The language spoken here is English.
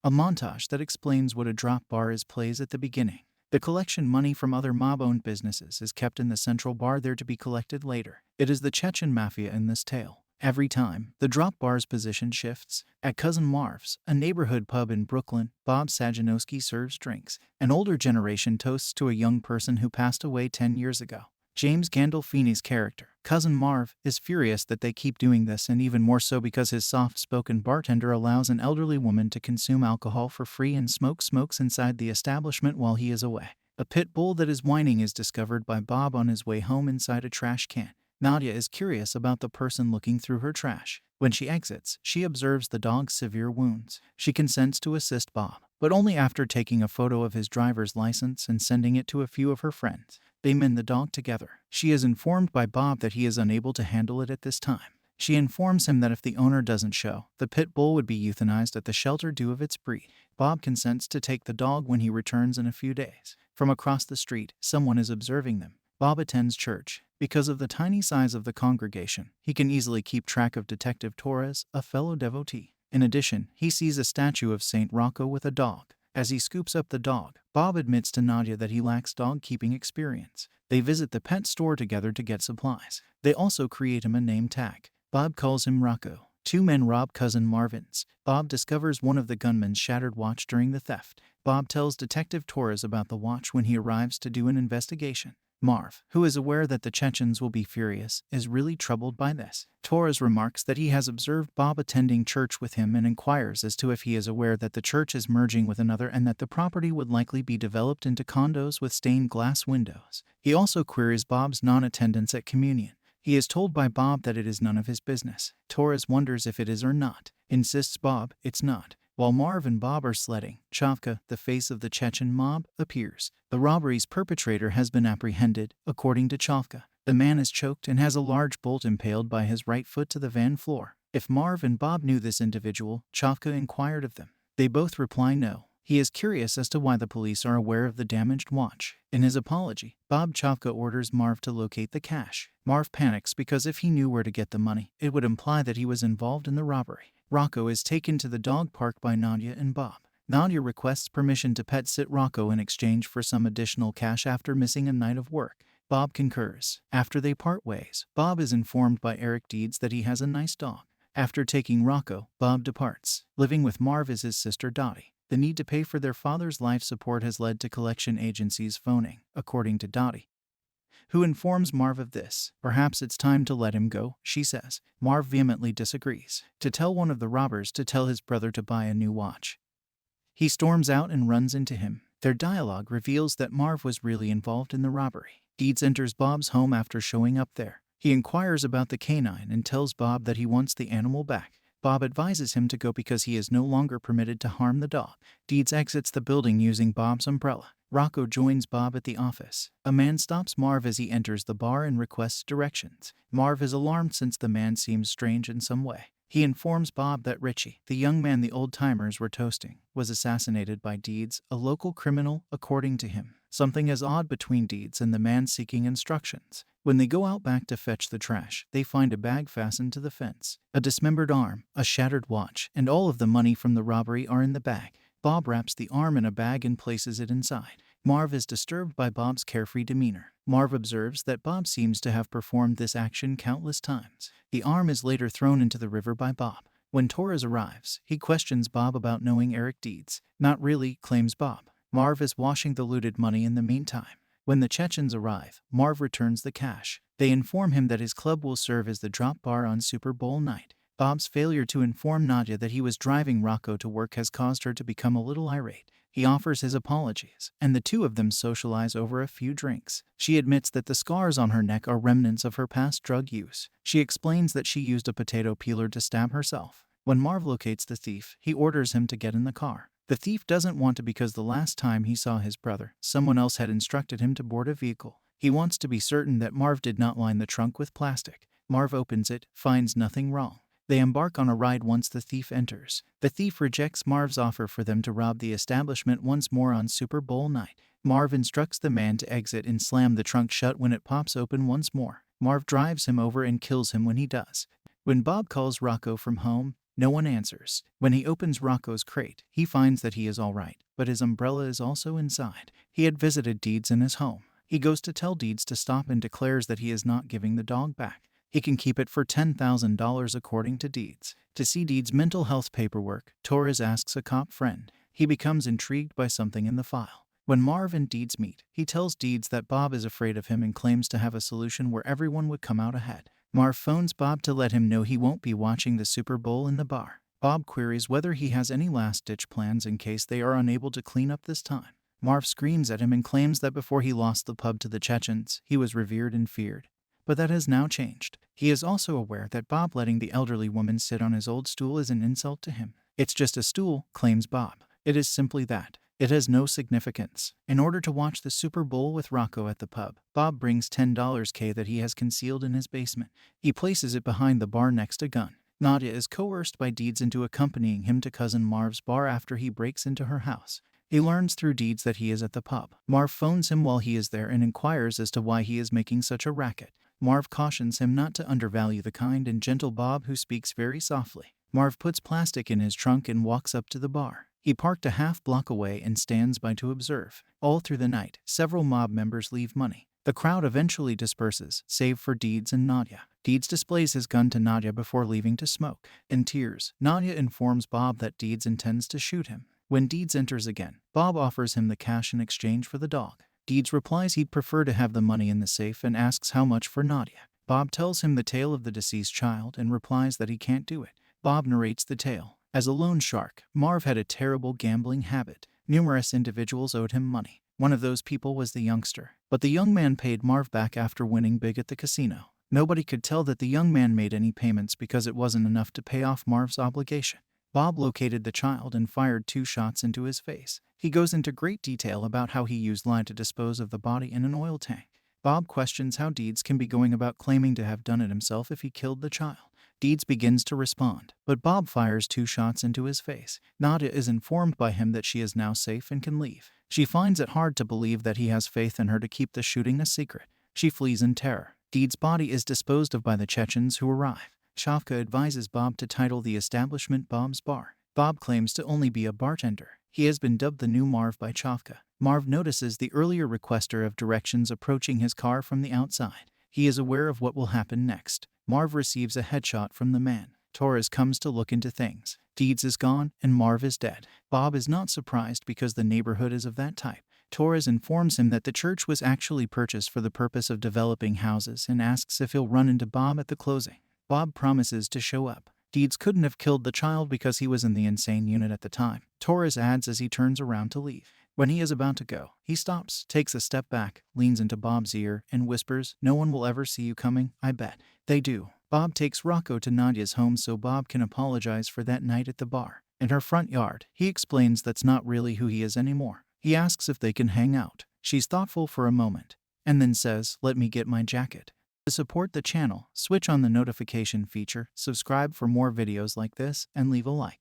A montage that explains what a drop bar is plays at the beginning. The collection money from other mob-owned businesses is kept in the central bar there to be collected later. It is the Chechen mafia in this tale. Every time, the drop bar's position shifts. At Cousin Marv's, a neighborhood pub in Brooklyn, Bob Sajanowski serves drinks. An older generation toasts to a young person who passed away 10 years ago. James Gandolfini's character, Cousin Marv, is furious that they keep doing this, and even more so because his soft-spoken bartender allows an elderly woman to consume alcohol for free and smokes inside the establishment while he is away. A pit bull that is whining is discovered by Bob on his way home inside a trash can. Nadia is curious about the person looking through her trash. When she exits, she observes the dog's severe wounds. She consents to assist Bob, but only after taking a photo of his driver's license and sending it to a few of her friends. They mend the dog together. She is informed by Bob that he is unable to handle it at this time. She informs him that if the owner doesn't show, the pit bull would be euthanized at the shelter due of its breed. Bob consents to take the dog when he returns in a few days. From across the street, someone is observing them. Bob attends church. Because of the tiny size of the congregation, he can easily keep track of Detective Torres, a fellow devotee. In addition, he sees a statue of Saint Rocco with a dog. As he scoops up the dog, Bob admits to Nadia that he lacks dog-keeping experience. They visit the pet store together to get supplies. They also create him a name tag. Bob calls him Rocco. Two men rob Cousin Marvin's. Bob discovers one of the gunmen's shattered watch during the theft. Bob tells Detective Torres about the watch when he arrives to do an investigation. Marv, who is aware that the Chechens will be furious, is really troubled by this. Torres remarks that he has observed Bob attending church with him and inquires as to if he is aware that the church is merging with another and that the property would likely be developed into condos with stained glass windows. He also queries Bob's non-attendance at communion. He is told by Bob that it is none of his business. Torres wonders if it is or not. Insists Bob, it's not. While Marv and Bob are sledding, Chavka, the face of the Chechen mob, appears. The robbery's perpetrator has been apprehended, according to Chavka. The man is choked and has a large bolt impaled by his right foot to the van floor. If Marv and Bob knew this individual, Chavka inquired of them. They both reply no. He is curious as to why the police are aware of the damaged watch. In his apology, Bob Chavka orders Marv to locate the cash. Marv panics because if he knew where to get the money, it would imply that he was involved in the robbery. Rocco is taken to the dog park by Nadia and Bob. Nadia requests permission to pet sit Rocco in exchange for some additional cash after missing a night of work. Bob concurs. After they part ways, Bob is informed by Eric Deeds that he has a nice dog. After taking Rocco, Bob departs. Living with Marv is his sister Dottie. The need to pay for their father's life support has led to collection agencies phoning, according to Dottie, who informs Marv of this. Perhaps it's time to let him go, she says. Marv vehemently disagrees. To tell one of the robbers to tell his brother to buy a new watch. He storms out and runs into him. Their dialogue reveals that Marv was really involved in the robbery. Deeds enters Bob's home after showing up there. He inquires about the canine and tells Bob that he wants the animal back. Bob advises him to go because he is no longer permitted to harm the dog. Deeds exits the building using Bob's umbrella. Rocco joins Bob at the office. A man stops Marv as he enters the bar and requests directions. Marv is alarmed since the man seems strange in some way. He informs Bob that Richie, the young man the old-timers were toasting, was assassinated by Deeds, a local criminal, according to him. Something is odd between Deeds and the man seeking instructions. When they go out back to fetch the trash, they find a bag fastened to the fence. A dismembered arm, a shattered watch, and all of the money from the robbery are in the bag. Bob wraps the arm in a bag and places it inside. Marv is disturbed by Bob's carefree demeanor. Marv observes that Bob seems to have performed this action countless times. The arm is later thrown into the river by Bob. When Torres arrives, he questions Bob about knowing Eric Deeds. Not really, claims Bob. Marv is washing the looted money in the meantime. When the Chechens arrive, Marv returns the cash. They inform him that his club will serve as the drop bar on Super Bowl night. Bob's failure to inform Nadia that he was driving Rocco to work has caused her to become a little irate. He offers his apologies, and the two of them socialize over a few drinks. She admits that the scars on her neck are remnants of her past drug use. She explains that she used a potato peeler to stab herself. When Marv locates the thief, he orders him to get in the car. The thief doesn't want to because the last time he saw his brother, someone else had instructed him to board a vehicle. He wants to be certain that Marv did not line the trunk with plastic. Marv opens it, finds nothing wrong. They embark on a ride once the thief enters. The thief rejects Marv's offer for them to rob the establishment once more on Super Bowl night. Marv instructs the man to exit and slam the trunk shut when it pops open once more. Marv drives him over and kills him when he does. When Bob calls Rocco from home, No one answers. When he opens Rocco's crate, he finds that he is all right, but his umbrella is also inside. He had visited Deeds in his home. He goes to tell Deeds to stop and declares that he is not giving the dog back. He can keep it for $10,000 according to Deeds. To see Deeds' mental health paperwork, Torres asks a cop friend. He becomes intrigued by something in the file. When Marv and Deeds meet, he tells Deeds that Bob is afraid of him and claims to have a solution where everyone would come out ahead. Marv phones Bob to let him know he won't be watching the Super Bowl in the bar. Bob queries whether he has any last-ditch plans in case they are unable to clean up this time. Marv screams at him and claims that before he lost the pub to the Chechens, he was revered and feared. But that has now changed. He is also aware that Bob letting the elderly woman sit on his old stool is an insult to him. It's just a stool, claims Bob. It is simply that. It has no significance. In order to watch the Super Bowl with Rocco at the pub, Bob brings $10K that he has concealed in his basement. He places it behind the bar next to gun. Nadia is coerced by Deeds into accompanying him to Cousin Marv's bar after he breaks into her house. He learns through Deeds that he is at the pub. Marv phones him while he is there and inquires as to why he is making such a racket. Marv cautions him not to undervalue the kind and gentle Bob, who speaks very softly. Marv puts plastic in his trunk and walks up to the bar. He parked a half block away and stands by to observe. All through the night, several mob members leave money. The crowd eventually disperses, save for Deeds and Nadia. Deeds displays his gun to Nadia before leaving to smoke. In tears, Nadia informs Bob that Deeds intends to shoot him. When Deeds enters again, Bob offers him the cash in exchange for the dog. Deeds replies he'd prefer to have the money in the safe and asks how much for Nadia. Bob tells him the tale of the deceased child and replies that he can't do it. Bob narrates the tale. As a loan shark, Marv had a terrible gambling habit. Numerous individuals owed him money. One of those people was the youngster. But the young man paid Marv back after winning big at the casino. Nobody could tell that the young man made any payments because it wasn't enough to pay off Marv's obligation. Bob located the child and fired 2 shots into his face. He goes into great detail about how he used lime to dispose of the body in an oil tank. Bob questions how Deeds can be going about claiming to have done it himself if he killed the child. Deeds begins to respond, but Bob fires 2 shots into his face. Nadia is informed by him that she is now safe and can leave. She finds it hard to believe that he has faith in her to keep the shooting a secret. She flees in terror. Deeds' body is disposed of by the Chechens who arrive. Shavka advises Bob to title the establishment Bob's Bar. Bob claims to only be a bartender. He has been dubbed the new Marv by Shavka. Marv notices the earlier requester of directions approaching his car from the outside. He is aware of what will happen next. Marv receives a headshot from the man. Torres comes to look into things. Deeds is gone, and Marv is dead. Bob is not surprised because the neighborhood is of that type. Torres informs him that the church was actually purchased for the purpose of developing houses and asks if he'll run into Bob at the closing. Bob promises to show up. Deeds couldn't have killed the child because he was in the insane unit at the time. Torres adds as he turns around to leave. When he is about to go, he stops, takes a step back, leans into Bob's ear, and whispers, "No one will ever see you coming, I bet." They do. Bob takes Rocco to Nadia's home so Bob can apologize for that night at the bar. In her front yard, he explains that's not really who he is anymore. He asks if they can hang out. She's thoughtful for a moment, and then says, "Let me get my jacket." To support the channel, switch on the notification feature, subscribe for more videos like this, and leave a like.